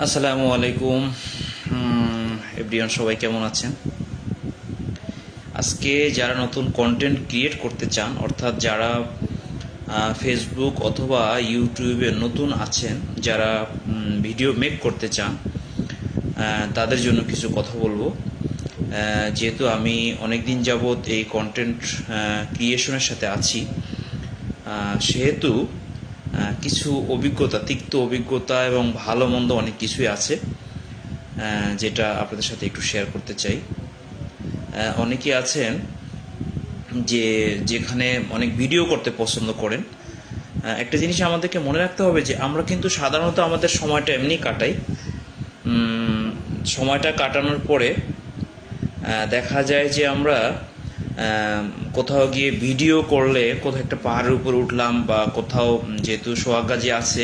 আসসালামু আলাইকুম এভরিওয়ান, সবাই কেমন আছেন? আজকে যারা নতুন কন্টেন্ট ক্রিয়েট করতে চান, অর্থাৎ যারা ফেসবুক অথবা ইউটিউবে নতুন আছেন, যারা ভিডিও মেক করতে চান, তাদের জন্য কিছু কথা বলবো। যেহেতু আমি অনেক দিন যাবৎ এই কন্টেন্ট ক্রিয়েশনের সাথে আছি, সেহেতু কিছু অভিজ্ঞতা, তিক্ত অভিজ্ঞতা এবং ভালো মন্দ অনেক কিছুই আছে, যেটা আপনাদের সাথে একটু শেয়ার করতে চাই। অনেকে আছেন যে যেখানে অনেক ভিডিও করতে পছন্দ করেন। একটা জিনিস আমাদেরকে মনে রাখতে হবে যে আমরা কিন্তু সাধারণত আমাদের সময়টা এমনি কাটাই। সময়টা কাটানোর পরে দেখা যায় যে আমরা কোথাও গিয়ে ভিডিও করলে, কোথাও একটা পাহাড়ের উপর উঠলাম বা কোথাও, যেহেতু সোহাগ গাজী আছে,